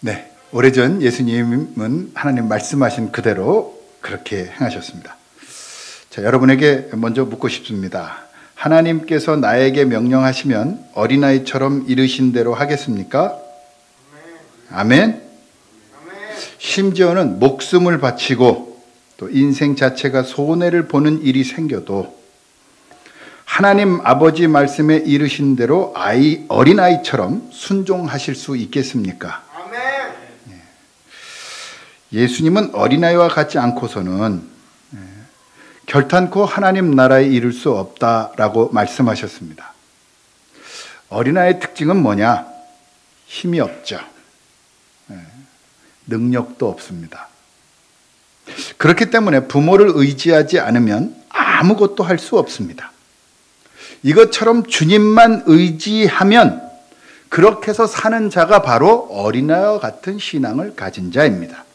네, 오래전 예수님은 하나님 말씀하신 그대로 그렇게 행하셨습니다. 자, 여러분에게 먼저 묻고 싶습니다. 하나님께서 나에게 명령하시면 어린아이처럼 이르신 대로 하겠습니까? 아멘. 심지어는 목숨을 바치고 또 인생 자체가 손해를 보는 일이 생겨도 하나님 아버지 말씀에 이르신 대로 어린아이처럼 순종하실 수 있겠습니까? 예수님은 어린아이와 같지 않고서는 결탄코 하나님 나라에 이를 수 없다라고 말씀하셨습니다. 어린아이의 특징은 뭐냐? 힘이 없죠. 능력도 없습니다. 그렇기 때문에 부모를 의지하지 않으면 아무것도 할 수 없습니다. 이것처럼 주님만 의지하면 그렇게 해서 사는 자가 바로 어린아이와 같은 신앙을 가진 자입니다.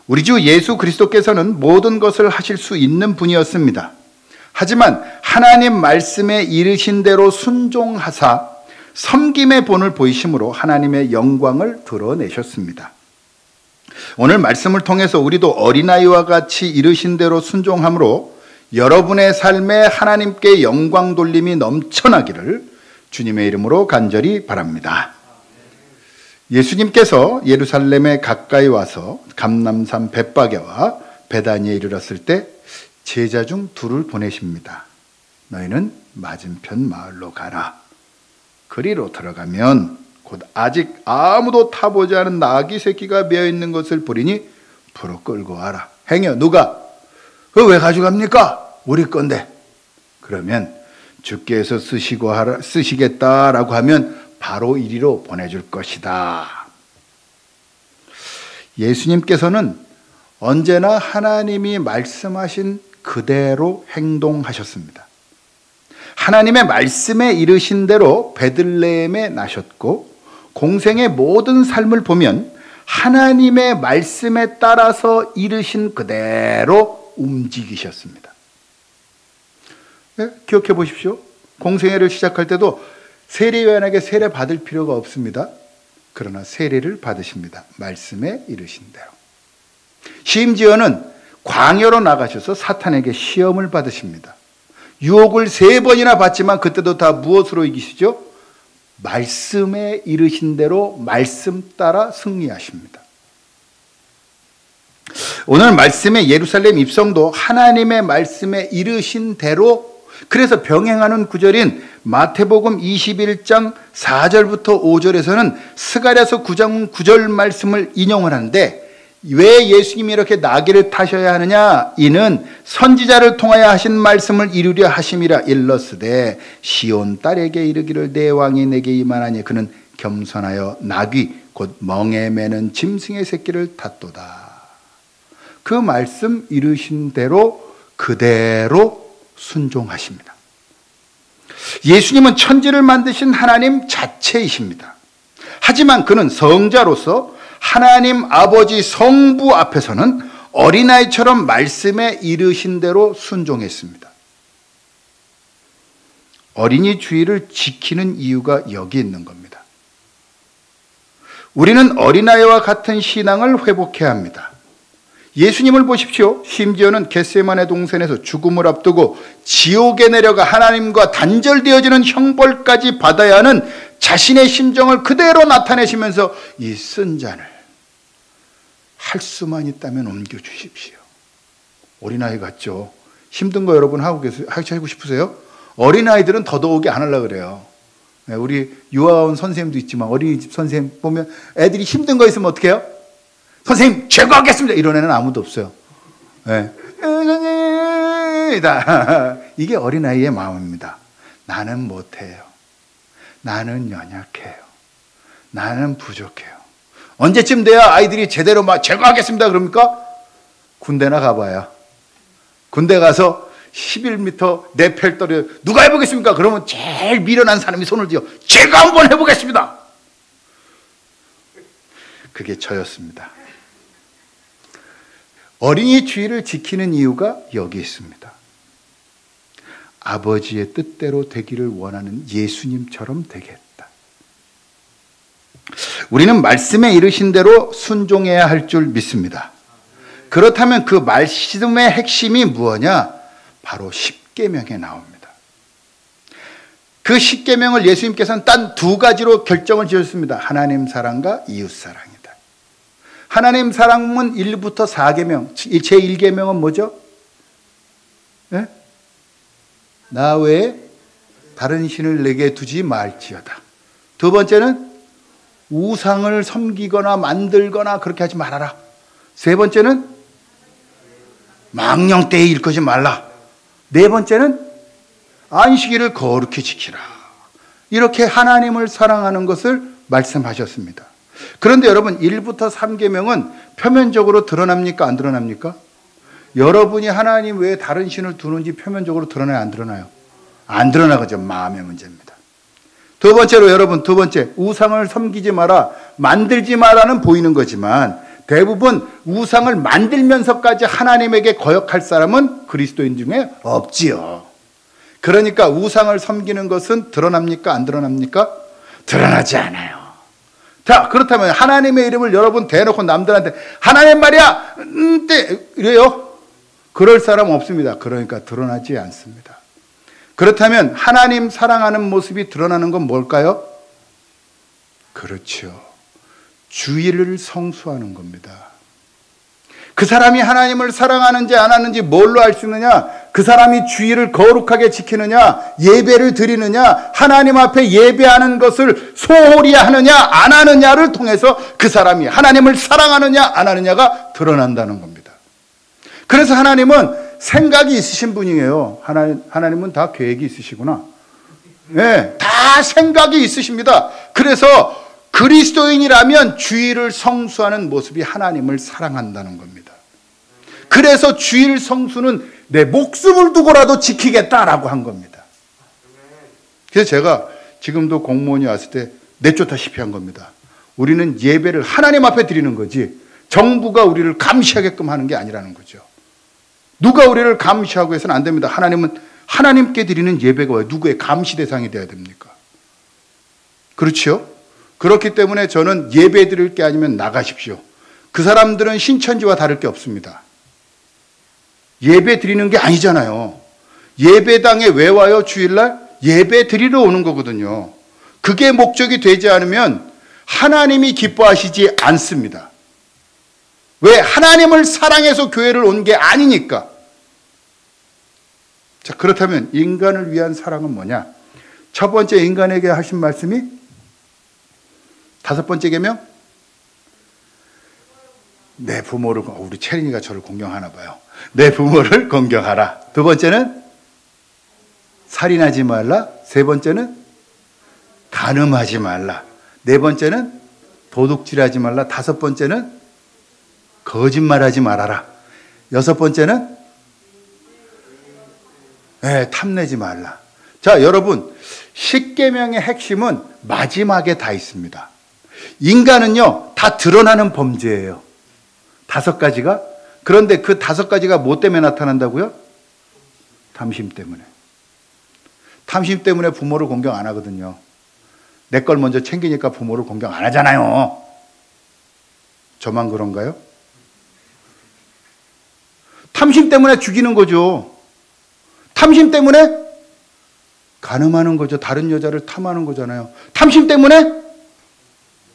우리 주 예수 그리스도께서는 모든 것을 하실 수 있는 분이었습니다. 하지만 하나님 말씀에 이르신 대로 순종하사 섬김의 본을 보이심으로 하나님의 영광을 드러내셨습니다. 오늘 말씀을 통해서 우리도 어린아이와 같이 이르신 대로 순종함으로 여러분의 삶에 하나님께 영광 돌림이 넘쳐나기를 주님의 이름으로 간절히 바랍니다. 예수님께서 예루살렘에 가까이 와서 감람산 벳바게와 베다니에 이르렀을 때 제자 중 둘을 보내십니다. 너희는 맞은편 마을로 가라. 그리로 들어가면 곧 아직 아무도 타보지 않은 나귀 새끼가 메어 있는 것을 보리니 부러 끌고 와라. 행여 누가 그거 왜 가져갑니까? 우리 건데. 그러면 주께서 쓰시겠다라고 하면 바로 이리로 보내줄 것이다. 예수님께서는 언제나 하나님이 말씀하신 그대로 행동하셨습니다. 하나님의 말씀에 이르신 대로 베들레헴에 나셨고 공생의 모든 삶을 보면 하나님의 말씀에 따라서 이르신 그대로 움직이셨습니다. 네? 기억해 보십시오. 공생애를 시작할 때도 세례요한에게 세례 받을 필요가 없습니다. 그러나 세례를 받으십니다. 말씀에 이르신 대로. 심지어는 광야로 나가셔서 사탄에게 시험을 받으십니다. 유혹을 3번이나 받지만 그때도 다 무엇으로 이기시죠? 말씀에 이르신 대로 말씀 따라 승리하십니다. 오늘 말씀의 예루살렘 입성도 하나님의 말씀에 이르신 대로, 그래서 병행하는 구절인 마태복음 21장 4절부터 5절에서는 스가랴서 9장 9절 말씀을 인용을 하는데, 왜 예수님이 이렇게 나귀를 타셔야 하느냐? 이는 선지자를 통하여 하신 말씀을 이루려 하심이라. 일러스되 시온 딸에게 이르기를 내 왕이 내게 임하나니 그는 겸손하여 나귀 곧 멍에 매는 짐승의 새끼를 탔도다. 그 말씀 이루신 대로 그대로 순종하십니다. 예수님은 천지를 만드신 하나님 자체이십니다. 하지만 그는 성자로서 하나님 아버지 성부 앞에서는 어린아이처럼 말씀에 이르신 대로 순종했습니다. 어린이 주의를 지키는 이유가 여기 있는 겁니다. 우리는 어린아이와 같은 신앙을 회복해야 합니다. 예수님을 보십시오. 심지어는 겟세마네 동산에서 죽음을 앞두고 지옥에 내려가 하나님과 단절되어지는 형벌까지 받아야 하는 자신의 심정을 그대로 나타내시면서 이 쓴 잔을 할 수만 있다면 옮겨주십시오. 어린아이 같죠? 힘든 거 여러분 하고 싶으세요? 어린아이들은 더더욱이 안 하려고 그래요. 우리 유아원 선생님도 있지만 어린이집 선생님 보면 애들이 힘든 거 있으면 어떻게 해요? 선생님 제거하겠습니다. 이런 애는 아무도 없어요. 네. 이게 어린아이의 마음입니다. 나는 못해요. 나는 연약해요. 나는 부족해요. 언제쯤 돼야 아이들이 제대로 막 제거하겠습니다 그럽니까? 군대나 가봐요. 군대 가서 11m 내펠 떨어 누가 해보겠습니까? 그러면 제일 미련한 사람이 손을 들어 제가 한번 해보겠습니다. 그게 저였습니다. 어린이 주의를 지키는 이유가 여기 있습니다. 아버지의 뜻대로 되기를 원하는 예수님처럼 되겠다. 우리는 말씀에 이르신 대로 순종해야 할 줄 믿습니다. 그렇다면 그 말씀의 핵심이 무엇냐? 바로 십계명에 나옵니다. 그 십계명을 예수님께서는 단 두 가지로 결정을 지었습니다. 하나님 사랑과 이웃 사랑이다. 하나님 사랑은 1부터 4계명, 제1계명은 뭐죠? 네? 나 외에 다른 신을 내게 두지 말지어다. 두 번째는 우상을 섬기거나 만들거나 그렇게 하지 말아라. 세 번째는 망령되이 일컫지 말라. 네 번째는 안식일을 거룩히 지키라. 이렇게 하나님을 사랑하는 것을 말씀하셨습니다. 그런데 여러분 1부터 3계명은 표면적으로 드러납니까? 안 드러납니까? 여러분이 하나님 외에 다른 신을 두는지 표면적으로 드러나요? 안 드러나요? 안 드러나죠. 마음의 문제입니다. 두 번째로 여러분, 두 번째, 우상을 섬기지 마라, 만들지 마라는 보이는 거지만 대부분 우상을 만들면서까지 하나님에게 거역할 사람은 그리스도인 중에 없지요. 그러니까 우상을 섬기는 것은 드러납니까? 안 드러납니까? 드러나지 않아요. 자, 그렇다면 하나님의 이름을 여러분 대놓고 남들한테 하나님 말이야 이래요? 그럴 사람 없습니다. 그러니까 드러나지 않습니다. 그렇다면 하나님 사랑하는 모습이 드러나는 건 뭘까요? 그렇죠. 주의를 성수하는 겁니다. 그 사람이 하나님을 사랑하는지 안 하는지 뭘로 알 수 있느냐? 그 사람이 주의를 거룩하게 지키느냐, 예배를 드리느냐, 하나님 앞에 예배하는 것을 소홀히 하느냐 안 하느냐를 통해서 그 사람이 하나님을 사랑하느냐 안 하느냐가 드러난다는 겁니다. 그래서 하나님은 생각이 있으신 분이에요. 하나님은 다 계획이 있으시구나. 네, 다 생각이 있으십니다. 그래서 그리스도인이라면 주의를 성수하는 모습이 하나님을 사랑한다는 겁니다. 그래서 주일 성수는 내 목숨을 두고라도 지키겠다라고 한 겁니다. 그래서 제가 지금도 공무원이 왔을 때 내쫓다시피 한 겁니다. 우리는 예배를 하나님 앞에 드리는 거지 정부가 우리를 감시하게끔 하는 게 아니라는 거죠. 누가 우리를 감시하고 해서는 안 됩니다. 하나님은 하나님께 드리는 예배가 왜 누구의 감시 대상이 되어야 됩니까? 그렇죠? 그렇기 때문에 저는 예배 드릴 게 아니면 나가십시오. 그 사람들은 신천지와 다를 게 없습니다. 예배 드리는 게 아니잖아요. 예배당에 왜 와요? 주일날? 예배 드리러 오는 거거든요. 그게 목적이 되지 않으면 하나님이 기뻐하시지 않습니다. 왜? 하나님을 사랑해서 교회를 온 게 아니니까. 자, 그렇다면 인간을 위한 사랑은 뭐냐? 첫 번째 인간에게 하신 말씀이 다섯 번째 계명? 내 부모를, 우리 채린이가 저를 공경하나 봐요. 내 부모를 공경하라. 두 번째는 살인하지 말라. 세 번째는 간음하지 말라. 네 번째는 도둑질하지 말라. 다섯 번째는 거짓말하지 말아라. 여섯 번째는 탐내지 말라. 자, 여러분, 십계명의 핵심은 마지막에 다 있습니다. 인간은요, 다 드러나는 범죄예요. 다섯 가지가. 그런데 그 다섯 가지가 뭐 때문에 나타난다고요? 탐심 때문에. 탐심 때문에 부모를 공경 안 하거든요. 내 걸 먼저 챙기니까 부모를 공경 안 하잖아요. 저만 그런가요? 탐심 때문에 죽이는 거죠. 탐심 때문에 간음하는 거죠. 다른 여자를 탐하는 거잖아요. 탐심 때문에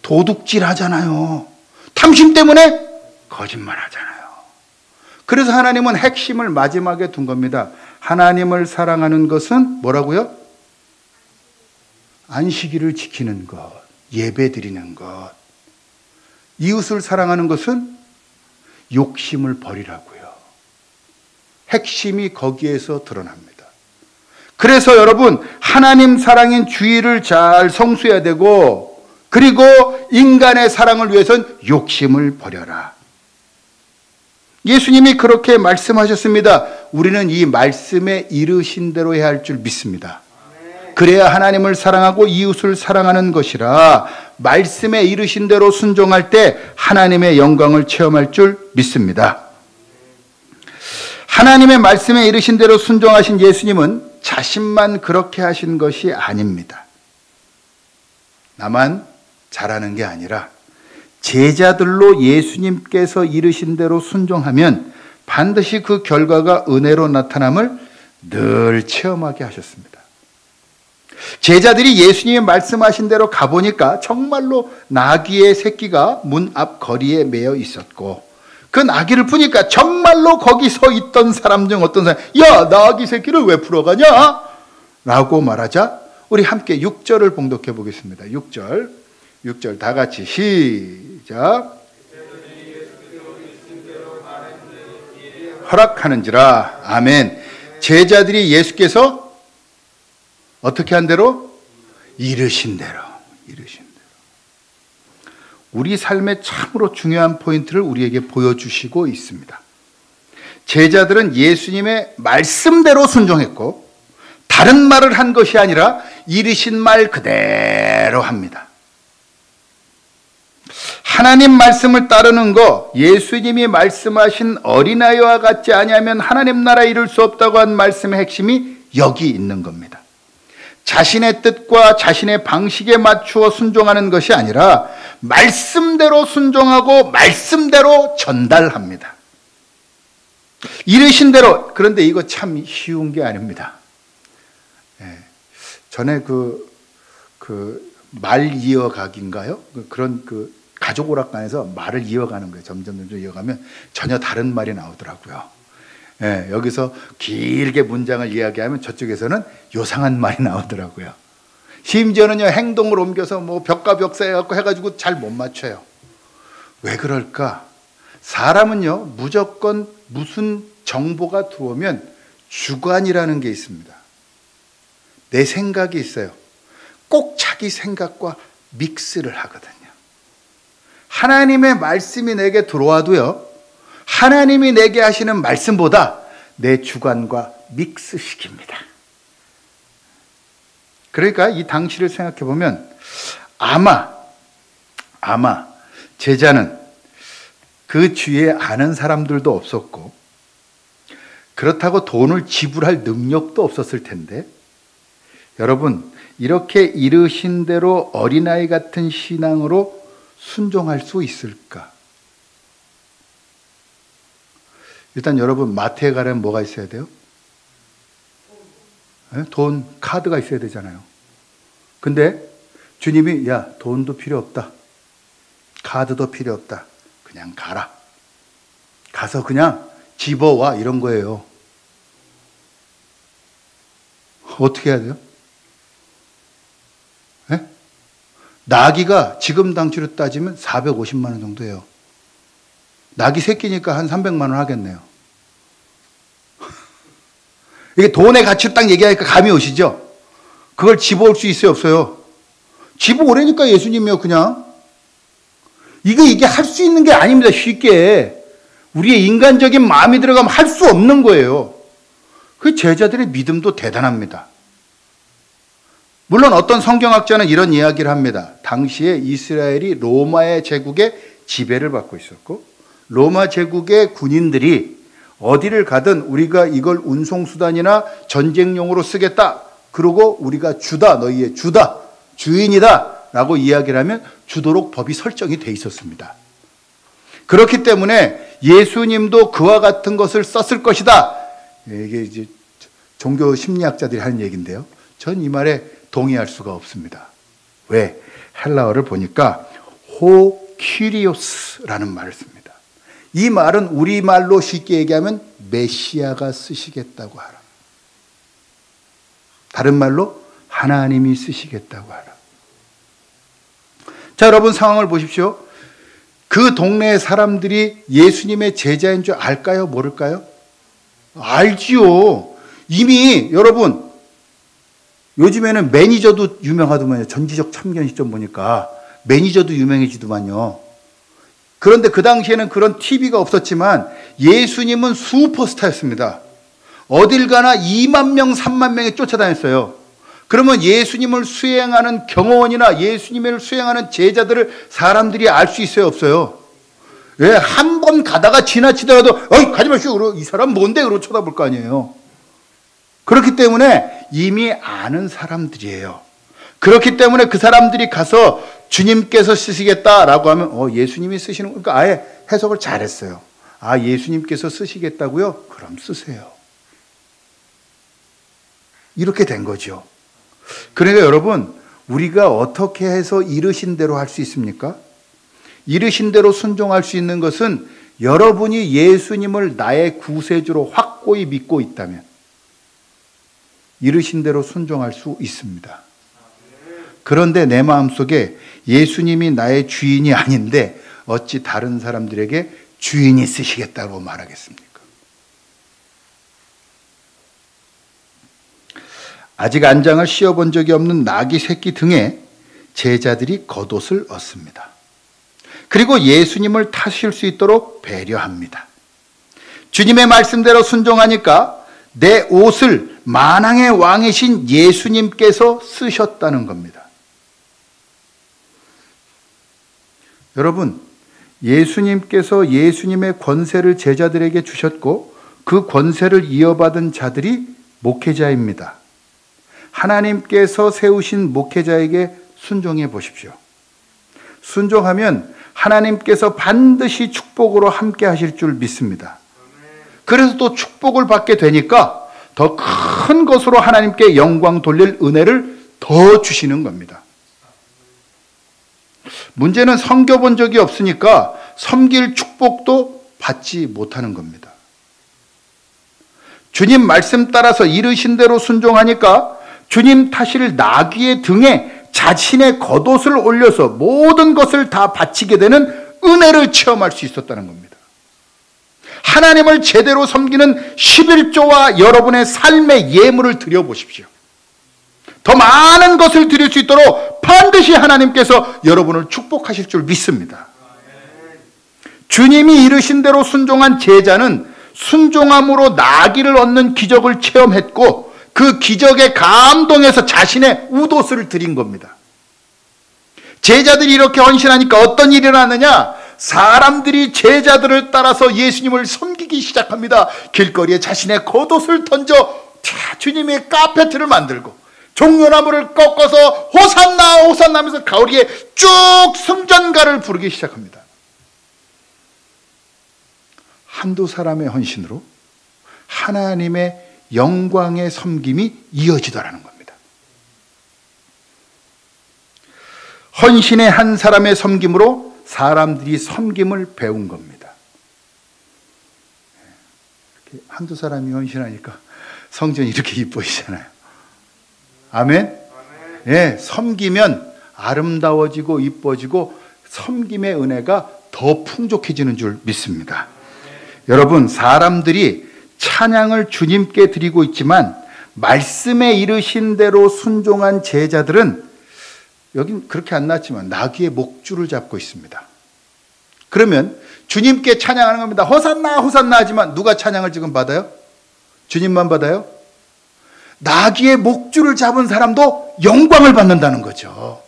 도둑질 하잖아요. 탐심 때문에 거짓말 하잖아요. 그래서 하나님은 핵심을 마지막에 둔 겁니다. 하나님을 사랑하는 것은 뭐라고요? 안식일을 지키는 것, 예배 드리는 것. 이웃을 사랑하는 것은 욕심을 버리라고요. 핵심이 거기에서 드러납니다. 그래서 여러분, 하나님 사랑인 주의를 잘 성수해야 되고, 그리고 인간의 사랑을 위해서는 욕심을 버려라. 예수님이 그렇게 말씀하셨습니다. 우리는 이 말씀에 이르신 대로 해야 할 줄 믿습니다. 그래야 하나님을 사랑하고 이웃을 사랑하는 것이라 말씀에 이르신 대로 순종할 때 하나님의 영광을 체험할 줄 믿습니다. 하나님의 말씀에 이르신 대로 순종하신 예수님은 자신만 그렇게 하신 것이 아닙니다. 나만 잘하는 게 아니라 제자들로 예수님께서 이르신 대로 순종하면 반드시 그 결과가 은혜로 나타남을 늘 체험하게 하셨습니다. 제자들이 예수님이 말씀하신 대로 가보니까 정말로 나귀의 새끼가 문 앞 거리에 매여 있었고, 그 나귀를 푸니까 정말로 거기 서 있던 사람 중 어떤 사람이 야, 나귀 새끼를 왜 풀어가냐? 라고 말하자 우리 함께 6절을 봉독해 보겠습니다. 6절 다 같이 시작. 허락하는지라. 아멘. 제자들이 예수께서 어떻게 한 대로? 이르신 대로. 우리 삶의 참으로 중요한 포인트를 우리에게 보여주시고 있습니다. 제자들은 예수님의 말씀대로 순종했고, 다른 말을 한 것이 아니라 이르신 말 그대로 합니다. 하나님 말씀을 따르는 거, 예수님이 말씀하신 어린아이와 같지 아니하면 하나님 나라에 이룰 수 없다고 한 말씀의 핵심이 여기 있는 겁니다. 자신의 뜻과 자신의 방식에 맞추어 순종하는 것이 아니라 말씀대로 순종하고 말씀대로 전달합니다. 이르신 대로. 그런데 이거 참 쉬운 게 아닙니다. 전에 말 이어가기인가요? 그런 가족 오락관에서 말을 이어가는 거예요. 점점 이어가면 전혀 다른 말이 나오더라고요. 여기서 길게 문장을 이야기하면 저쪽에서는 요상한 말이 나오더라고요. 심지어는요, 행동을 옮겨서 뭐 벽과 벽 사이 갖고 해가지고 잘 못 맞춰요. 왜 그럴까? 사람은요, 무조건 무슨 정보가 들어오면 주관이라는 게 있습니다. 내 생각이 있어요. 꼭 자기 생각과 믹스를 하거든요. 하나님의 말씀이 내게 들어와도요, 하나님이 내게 하시는 말씀보다 내 주관과 믹스시킵니다. 그러니까 이 당시를 생각해 보면 아마 제자는 그 주위에 아는 사람들도 없었고, 그렇다고 돈을 지불할 능력도 없었을 텐데, 여러분, 이렇게 이르신 대로 어린아이 같은 신앙으로 순종할 수 있을까? 일단 여러분, 마트에 가려면 뭐가 있어야 돼요? 돈, 카드가 있어야 되잖아요. 근데 주님이 야, 돈도 필요 없다. 카드도 필요 없다. 그냥 가라. 가서 그냥 집어와, 이런 거예요. 어떻게 해야 돼요? 나귀가 지금 당치로 따지면 450만 원 정도예요. 나귀 새끼니까 한 300만 원 하겠네요. 이게 돈의 가치를 딱 얘기하니까 감이 오시죠? 그걸 집어올 수 있어요, 없어요? 집어오라니까 예수님이요, 그냥. 이게 할 수 있는 게 아닙니다, 쉽게. 우리의 인간적인 마음이 들어가면 할 수 없는 거예요. 그 제자들의 믿음도 대단합니다. 물론 어떤 성경학자는 이런 이야기를 합니다. 당시에 이스라엘이 로마의 제국의 지배를 받고 있었고, 로마 제국의 군인들이 어디를 가든 우리가 이걸 운송수단이나 전쟁용으로 쓰겠다. 그러고 우리가 주다, 너희의 주다, 주인이다 라고 이야기를 하면 주도록 법이 설정이 돼 있었습니다. 그렇기 때문에 예수님도 그와 같은 것을 썼을 것이다. 이게 이제 종교 심리학자들이 하는 얘기인데요. 전 이 말에 동의할 수가 없습니다. 왜? 헬라어를 보니까 호키리오스라는 말을 씁니다. 이 말은 우리말로 쉽게 얘기하면 메시아가 쓰시겠다고 하라. 다른 말로 하나님이 쓰시겠다고 하라. 자, 여러분 상황을 보십시오. 그 동네의 사람들이 예수님의 제자인 줄 알까요? 모를까요? 알지요. 이미 여러분, 요즘에는 매니저도 유명하더만요. 전지적 참견 시점 보니까 매니저도 유명해지더만요. 그런데 그 당시에는 그런 TV가 없었지만 예수님은 슈퍼스타였습니다. 어딜 가나 2만 명, 3만 명이 쫓아다녔어요. 그러면 예수님을 수행하는 경호원이나 예수님을 수행하는 제자들을 사람들이 알 수 있어요, 없어요? 예, 한 번 가다가 지나치더라도 어이, 가지 마시오. 이 사람 뭔데? 그러고 쳐다볼 거 아니에요. 그렇기 때문에 이미 아는 사람들이에요. 그렇기 때문에 그 사람들이 가서 주님께서 쓰시겠다라고 하면 예수님이 쓰시는, 그러니까 아예 해석을 잘했어요. 아, 예수님께서 쓰시겠다고요? 그럼 쓰세요. 이렇게 된 거죠. 그러니까 여러분, 우리가 어떻게 해서 이르신 대로 할 수 있습니까? 이르신 대로 순종할 수 있는 것은 여러분이 예수님을 나의 구세주로 확고히 믿고 있다면 이르신 대로 순종할 수 있습니다. 그런데 내 마음속에 예수님이 나의 주인이 아닌데 어찌 다른 사람들에게 주인이 쓰시겠다고 말하겠습니까? 아직 안장을 씌워본 적이 없는 나귀 새끼 등에 제자들이 겉옷을 얻습니다. 그리고 예수님을 타실 수 있도록 배려합니다. 주님의 말씀대로 순종하니까 내 옷을 만왕의 왕이신 예수님께서 쓰셨다는 겁니다. 여러분, 예수님께서 예수님의 권세를 제자들에게 주셨고 그 권세를 이어받은 자들이 목회자입니다. 하나님께서 세우신 목회자에게 순종해 보십시오. 순종하면 하나님께서 반드시 축복으로 함께 하실 줄 믿습니다. 그래서 또 축복을 받게 되니까 더 큰 것으로 하나님께 영광 돌릴 은혜를 더 주시는 겁니다. 문제는 섬겨본 적이 없으니까 섬길 축복도 받지 못하는 겁니다. 주님 말씀 따라서 이르신 대로 순종하니까 주님 타실 나귀의 등에 자신의 겉옷을 올려서 모든 것을 다 바치게 되는 은혜를 체험할 수 있었다는 겁니다. 하나님을 제대로 섬기는 11조와 여러분의 삶의 예물을 드려보십시오. 더 많은 것을 드릴 수 있도록 반드시 하나님께서 여러분을 축복하실 줄 믿습니다. 주님이 이르신 대로 순종한 제자는 순종함으로 나귀를 얻는 기적을 체험했고 그 기적에 감동해서 자신의 웃옷을 드린 겁니다. 제자들이 이렇게 헌신하니까 어떤 일이 일어나느냐? 사람들이 제자들을 따라서 예수님을 섬기기 시작합니다. 길거리에 자신의 겉옷을 던져 주님의 카페트를 만들고 종려나무를 꺾어서 호산나 호산나 하면서 가오리에 쭉 승전가를 부르기 시작합니다. 한두 사람의 헌신으로 하나님의 영광의 섬김이 이어지더라는 겁니다. 헌신의 한 사람의 섬김으로 사람들이 섬김을 배운 겁니다. 이렇게 한두 사람이 헌신하니까 성전이 이렇게 이뻐지잖아요. 아멘? 예, 섬기면 아름다워지고 이뻐지고 섬김의 은혜가 더 풍족해지는 줄 믿습니다. 여러분, 사람들이 찬양을 주님께 드리고 있지만 말씀에 이르신 대로 순종한 제자들은 여긴 그렇게 안 나왔지만 나귀의 목줄을 잡고 있습니다. 그러면 주님께 찬양하는 겁니다. 호산나 호산나 하지만 누가 찬양을 지금 받아요? 주님만 받아요? 나귀의 목줄을 잡은 사람도 영광을 받는다는 거죠.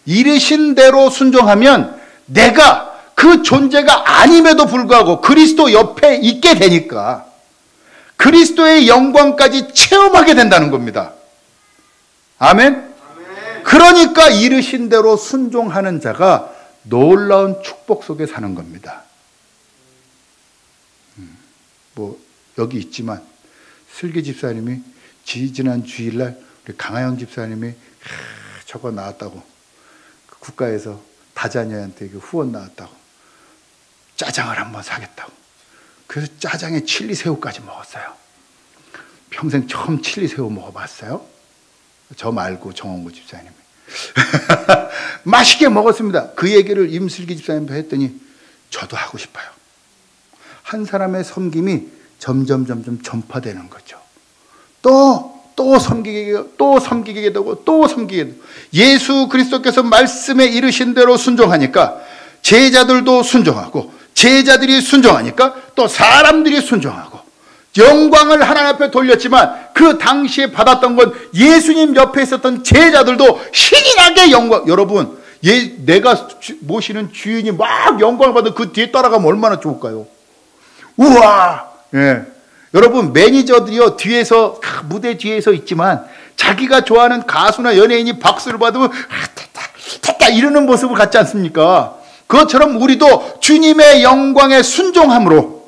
이르신 대로 순종하면 내가 그 존재가 아님에도 불구하고 그리스도 옆에 있게 되니까 그리스도의 영광까지 체험하게 된다는 겁니다. 아멘? 그러니까 이르신 대로 순종하는 자가 놀라운 축복 속에 사는 겁니다. 여기 있지만 슬기 집사님이 지난 주일날 우리 강하영 집사님이 저거 나왔다고 국가에서 다자녀한테 후원 나왔다고 짜장을 한번 사겠다고 그래서 짜장에 칠리새우까지 먹었어요. 평생 처음 칠리새우 먹어봤어요? 저 말고 정원구 집사님이 맛있게 먹었습니다. 그 얘기를 임슬기 집사님한테 했더니 저도 하고 싶어요. 한 사람의 섬김이 점점 전파되는 거죠. 또 섬기게 되고 또 섬기게 되고 예수 그리스도께서 말씀에 이르신 대로 순종하니까 제자들도 순종하고 제자들이 순종하니까 또 사람들이 순종하고 영광을 하나님 앞에 돌렸지만 그 당시에 받았던 건 예수님 옆에 있었던 제자들도 신이 나게 영광. 여러분, 내가 모시는 주인이 막 영광을 받은 그 뒤에 따라가면 얼마나 좋을까요? 우와! 예. 여러분, 매니저들이요 뒤에서 무대 뒤에서 있지만 자기가 좋아하는 가수나 연예인이 박수를 받으면 됐다 이러는 모습을 갖지 않습니까? 그것처럼 우리도 주님의 영광에 순종함으로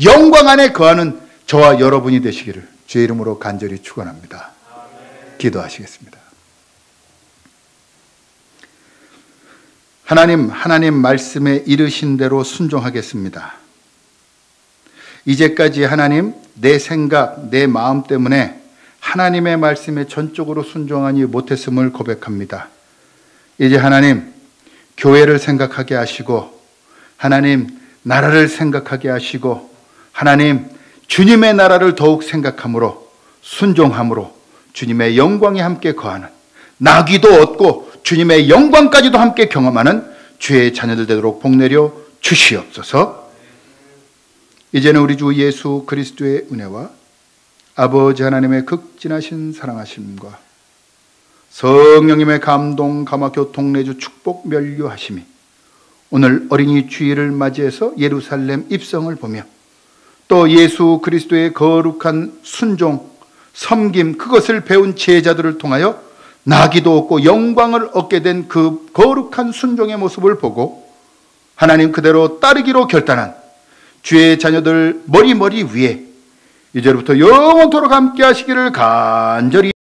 영광 안에 거하는 저와 여러분이 되시기를 주의 이름으로 간절히 축원합니다. 기도하시겠습니다. 하나님 말씀에 이르신 대로 순종하겠습니다. 이제까지 하나님 내 생각, 내 마음 때문에 하나님의 말씀에 전적으로 순종하지 못했음을 고백합니다. 이제 하나님 교회를 생각하게 하시고 하나님 나라를 생각하게 하시고 하나님 주님의 나라를 더욱 생각함으로 순종함으로 주님의 영광에 함께 거하는 나귀도 얻고 주님의 영광까지도 함께 경험하는 주의 자녀들 되도록 복내려 주시옵소서. 이제는 우리 주 예수 그리스도의 은혜와 아버지 하나님의 극진하신 사랑하심과 성령님의 감동, 감화, 교통, 내주, 축복, 면류하심이 오늘 어린이 주일을 맞이해서 예루살렘 입성을 보며 또 예수 그리스도의 거룩한 순종, 섬김, 그것을 배운 제자들을 통하여 나기도 얻고 영광을 얻게 된 그 거룩한 순종의 모습을 보고 하나님 그대로 따르기로 결단한 주의 자녀들 머리 위에 이제부터 영원토록 함께 하시기를 간절히